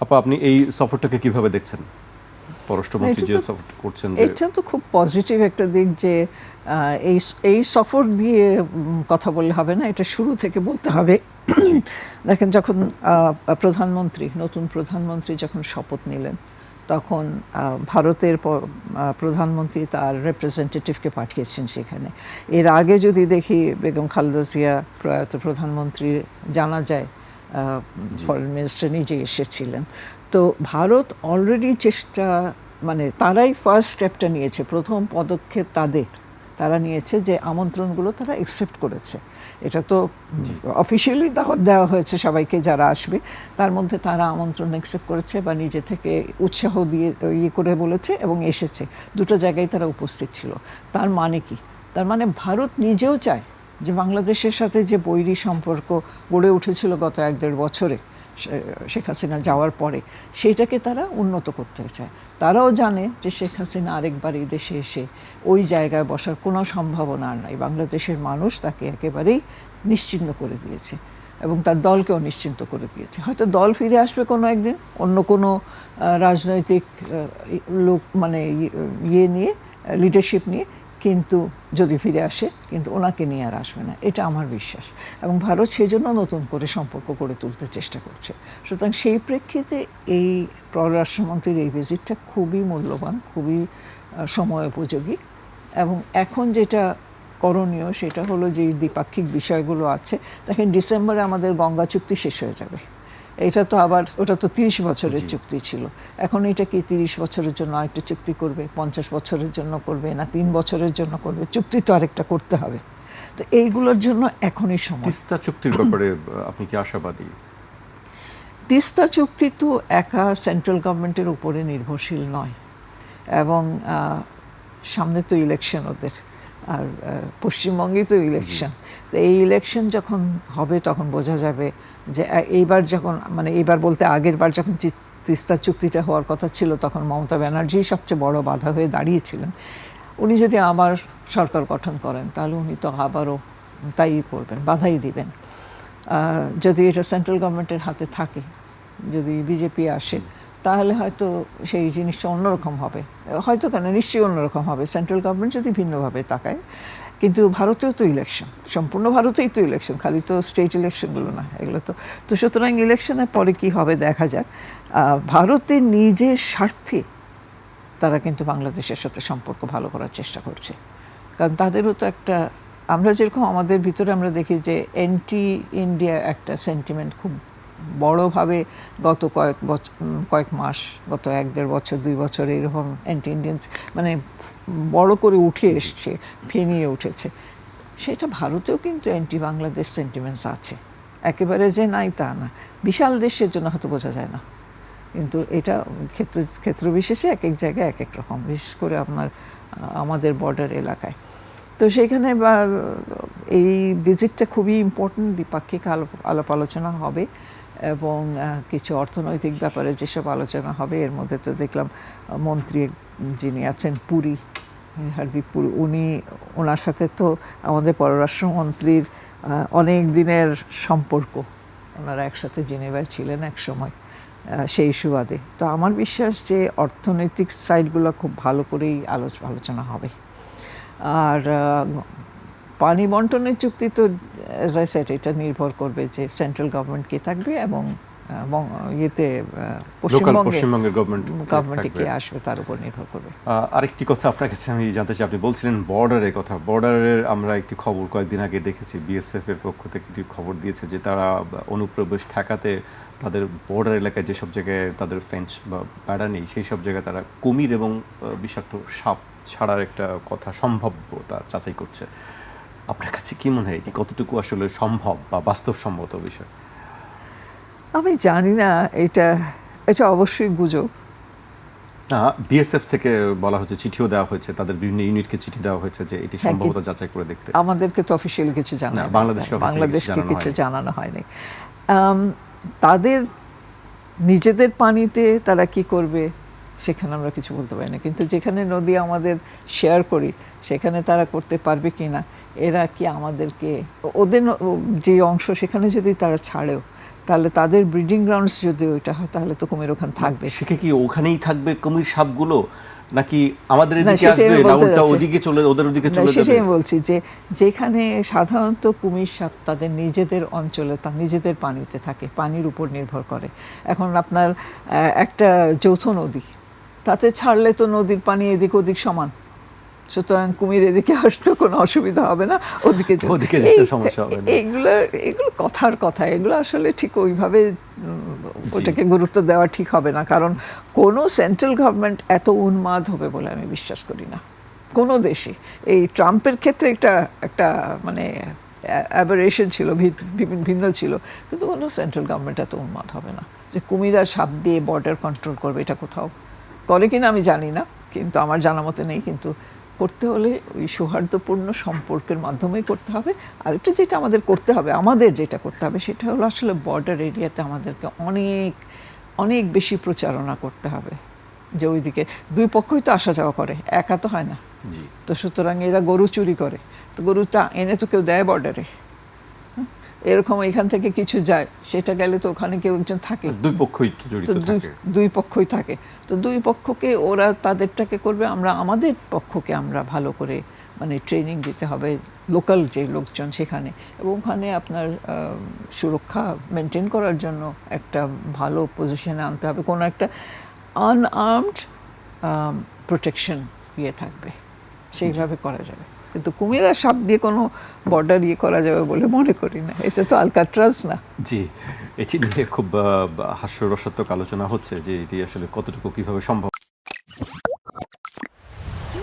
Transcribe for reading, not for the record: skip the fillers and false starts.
আপা, আপনি এই সফরটাকে কিভাবে দেখছেন? পররাষ্ট্রমন্ত্রী যে সফর করছেন, এটা তো খুব পজিটিভ একটা দিক যে এই এই সফর দিয়ে কথা বললে হবে না, এটা শুরু থেকে বলতে হবে। দেখেন, যখন নতুন প্রধানমন্ত্রী যখন শপথ নিলেন, তখন ভারতের প্রধানমন্ত্রী তার রিপ্রেজেন্টেটিভকে পাঠিয়েছেন সেখানে। এর আগে যদি দেখি, বেগম খালেদা জিয়া প্রয়াত প্রধানমন্ত্রী জানা যায় ফরেন মিনিস্টার নিজে এসেছিলেন। তো ভারত অলরেডি মানে তারাই ফার্স্ট স্টেপটা নিয়েছে, প্রথম পদক্ষেপ তারা নিয়েছে যে আমন্ত্রণগুলো তারা অ্যাকসেপ্ট করেছে। এটা তো অফিসিয়ালি দাওয়াত দেওয়া হয়েছে সবাইকে যারা আসবে, তার মধ্যে তারা আমন্ত্রণ অ্যাকসেপ্ট করেছে বা নিজে থেকে উৎসাহ দিয়ে করে বলেছে এবং এসেছে। দুটো জায়গায় তারা উপস্থিত ছিল। তার মানে কি? তার মানে ভারত নিজেও চায় যে বাংলাদেশের সাথে যে বৈরী সম্পর্ক গড়ে উঠেছিল গত 1-1.5 বছরে শেখ হাসিনা যাওয়ার পরে, সেইটাকে তারা উন্নত করতে চায়। তারাও জানে যে শেখ হাসিনা আরেকবার এই দেশে এসে ওই জায়গায় বসার কোনো সম্ভাবনা আর নাই। বাংলাদেশের মানুষ তাকে একেবারেই নিশ্চিন্ত করে দিয়েছে এবং তার দলকেও নিশ্চিন্ত করে দিয়েছে। হয়তো দল ফিরে আসবে কোনো একদিন, অন্য কোনো রাজনৈতিক লোক মানে নিয়ে, লিডারশিপ নিয়ে, কিন্তু যদি ফিরে আসে, কিন্তু ওনাকে নিয়ে আর আসবে না, এটা আমার বিশ্বাস। এবং ভারত সেই জন্য নতুন করে সম্পর্ক গড়ে তুলতে চেষ্টা করছে। সুতরাং সেই প্রেক্ষিতে এই পররাষ্ট্রমন্ত্রীর এই ভিজিটটা খুবই মূল্যবান, খুবই সময়োপযোগী। এবং এখন যেটা করণীয় সেটা হলো যে দ্বিপাক্ষিক বিষয়গুলো আছে। দেখেন, ডিসেম্বরে আমাদের গঙ্গা চুক্তি শেষ হয়ে যাবে। এটা তো আবার, ওটা তো 30 বছরের চুক্তি ছিল। এখন এটা কি 30 বছরের জন্য আরেকটা চুক্তি করবে, 50 বছরের জন্য করবে, না 3 বছরের জন্য করবে? চুক্তি তো আরেকটা করতে হবে। তো এইগুলোর জন্য এখনই সময়। তিস্তা চুক্তির ব্যাপারে আপনি কি আশাবাদী? তিস্তা চুক্তি তো একা সেন্ট্রাল গভর্নমেন্টের উপরে নির্ভরশীল নয়, এবং সামনে তো ইলেকশন ওদের, আর পশ্চিমবঙ্গে তো ইলেকশন। তো এই ইলেকশন যখন হবে তখন বোঝা যাবে যে এইবার যখন, মানে এইবার বলতে আগের বার যখন তিস্তা চুক্তিটা হওয়ার কথা ছিল, তখন মমতা ব্যানার্জি সবচেয়ে বড় বাধা হয়ে দাঁড়িয়েছিলেন। উনি যদি আবার সরকার গঠন করেন, তাহলে উনি তো আবারও তাই করবেন, বাধাই দিবেন। যদি এটা সেন্ট্রাল গভর্নমেন্টের হাতে থাকে, যদি বিজেপি আসে, তাহলে হয়তো সেই জিনিসটা অন্যরকম হবে। হয়তো কেন, নিশ্চয়ই অন্যরকম হবে সেন্ট্রাল গভর্নমেন্ট যদি ভিন্নভাবে তাকায়। কিন্তু ভারতেও তো ইলেকশন, সম্পূর্ণ ভারতেই তো ইলেকশন, খালি তো স্টেট ইলেকশনগুলো না, এগুলো তো। তো সুতরাং ইলেকশনের পরে কি হবে দেখা যাক। ভারতের নিজের স্বার্থে তারা কিন্তু বাংলাদেশের সাথে সম্পর্ক ভালো করার চেষ্টা করছে। কারণ তাদেরও তো একটা, আমরা যেরকম আমাদের ভিতরে আমরা দেখি যে অ্যান্টি ইন্ডিয়া একটা সেন্টিমেন্ট খুব বড়োভাবে গত কয়েক মাস, গত 1-1.5 বছর, 2 বছর এরকম অ্যান্টি ইন্ডিয়ান মানে বড় করে উঠে এসছে, ফেনিয়ে উঠেছে। সেটা ভারতেও কিন্তু অ্যান্টি বাংলাদেশ সেন্টিমেন্টস আছে, একেবারে যে নাই তা না। বিশাল দেশের জন্য হয়তো বোঝা যায় না, কিন্তু এটা ক্ষেত্র বিশেষে এক এক জায়গায় এক এক রকম, বিশেষ করে আমাদের বর্ডার এলাকায়। তো সেইখানে এই ভিজিটটা খুবই ইম্পর্টেন্ট, দ্বিপাক্ষিক আলাপ আলোচনা হবে এবং কিছু অর্থনৈতিক ব্যাপারে যেসব আলোচনা হবে। এর মধ্যে তো দেখলাম মন্ত্রী যিনি আছেন পুরী, হারদীপ পুরী, ওনার সাথে তো আমাদের পররাষ্ট্রমন্ত্রীর অনেক দিনের সম্পর্ক, ওনারা একসাথে জেনেভায় ছিলেন এক সময়, সেই সুবাদে। তো আমার বিশ্বাস যে অর্থনৈতিক সাইডগুলো খুব ভালো করেই আলোচনা হবে। আর পানি বন্টনের চুক্তি তো অ্যাজ আই সেড, এটা নির্ভর করবে যে সেন্ট্রাল গভর্নমেন্ট কে থাকবে এবং পশ্চিমবঙ্গের গভর্নমেন্টে কে আসবে, তার উপর নির্ভর করবে। আরেকটি কথা আপনার কাছে আমি জানতে চাই, আপনি বলছিলেন বর্ডারের কথা। বর্ডারের আমরা একটি খবর কয়েকদিন আগে দেখেছি, বিএসএফ এর পক্ষ থেকে একটি খবর দিয়েছে যে তারা অনুপ্রবেশ ঠেকাতে তাদের বর্ডার এলাকায় যেসব জায়গায় তাদের ফেন্স বা বেড়া নেই, সেই সব জায়গায় তারা কুমির এবং বিষাক্ত সাপ ছাড়ার একটা কথা সম্ভাব্যতা যাচাই করছে। আপনার কাছে কি মনে হয় এটি কতটুকু আসলে সম্ভব বা বাস্তবসম্মত বিষয়? আমি জানি না, এটা অবশ্যই গুজব। বিএসএফ থেকে বলা হচ্ছে, চিঠিও দেওয়া হয়েছে, তাদের বিভিন্ন ইউনিটকে চিঠি দেওয়া হয়েছে যে এটি সম্ভবত যাচাই করে দেখতে। আমাদেরকে তো অফিসিয়ালি কিছু জানানো, বাংলাদেশকে কিছু জানানো হয়নি। তাদের নিজেদের পানিতে তারা কি করবে সেখানে আমরা কিছু বলতে পারি না, কিন্তু যেখানে নদী আমাদের শেয়ার করি সেখানে তারা করতে পারবে কি না, এরা কি আমাদেরকে, ওদের যে অংশ সেখানে যদি তারা ছাড়েও, তাহলে তাদের ব্রিডিং গ্রাউন্ডস যদি ওইটা হয় তাহলে তো কুমির ওখানে থাকবে। সেটা কি ওখানেই থাকবে কুমির সাপগুলো, নাকি আমাদের না, এদিকে সেটাই আসবে, আমি না বলতে উল্টা যাচ্ছি। ওদিকে চলে, ওদের ওদিকে না, চলে সেটাই যাবে? আমি বলছি যে যেখানে সাধারণত কুমির সাপ তাদের নিজেদের অঞ্চলে তার নিজেদের পানিতে থাকে, পানির উপর নির্ভর করে। এখন আপনার একটা যৌথ নদী, তাতে ছাড়লে তো নদীর পানি এদিক ওদিক সমান, সুতরাং কুমির এদিকে আসতে কোনো অসুবিধা হবে না, ওদিকে যেতে। ওদিকে যেতে সমস্যা হবে না। এগুলো কথার কথা, এগুলো আসলে ঠিক ওইভাবে ওটাকে গুরুত্ব দেওয়া ঠিক হবে না, কারণ কোনো সেন্ট্রাল গভর্নমেন্ট এত উন্মাদ হবে বলে আমি বিশ্বাস করি না কোনো দেশে। এই ট্রাম্পের ক্ষেত্রে একটা মানে অ্যাবারেশন ছিল, ভিন্ন ছিল, কিন্তু কোনো সেন্ট্রাল গভর্নমেন্ট এত উন্মাদ হবে না যে কুমিরা সাপ দিয়ে বর্ডার কন্ট্রোল করবে। এটা কোথাও করে কিনা আমি জানি না, কিন্তু আমার জানা মতে নেই। কিন্তু করতে হলে ওই সৌহার্দ্যপূর্ণ সম্পর্কের মাধ্যমেই করতে হবে। আরেকটা যেটা আমাদের করতে হবে, যেটা করতে হবে সেটা হলো আসলে বর্ডার এরিয়াতে আমাদেরকে অনেক অনেক বেশি প্রচারণা করতে হবে, যে ওইদিকে দুই পক্ষই তো আসা যাওয়া করে, একা তো হয় না। জি। তো সুতরাং এরা গরু চুরি করে, তো গরুটা এনে তো কেউ দেয় বর্ডারে, এরকম এখান থেকে কিছু যায়, সেটা গেলে তো ওখানে কেউ একজন থাকে, দুই পক্ষই তো জড়িত থাকে। দুই পক্ষই থাকে। তো দুই পক্ষকে ওরা তাদেরটাকে করবে, আমরা আমাদের পক্ষকে আমরা ভালো করে মানে ট্রেনিং দিতে হবে, লোকাল যে লোকজন সেখানে, এবং ওখানে আপনার সুরক্ষা মেনটেন করার জন্য একটা ভালো পজিশনে আনতে হবে, কোনো একটা আনআর্মড প্রোটেকশন থাকবে, সেইভাবে করা যাবে। কিন্তু কুমিরা সাপ দিয়ে কোনো বর্ডার করা যাবে বলে মনে করি না, এটা তো আলকাট্রাজ না। জি, এটি নিয়ে খুব হাস্যরসাত্মক আলোচনা হচ্ছে যে এটি আসলে কতটুকু কিভাবে সম্ভব।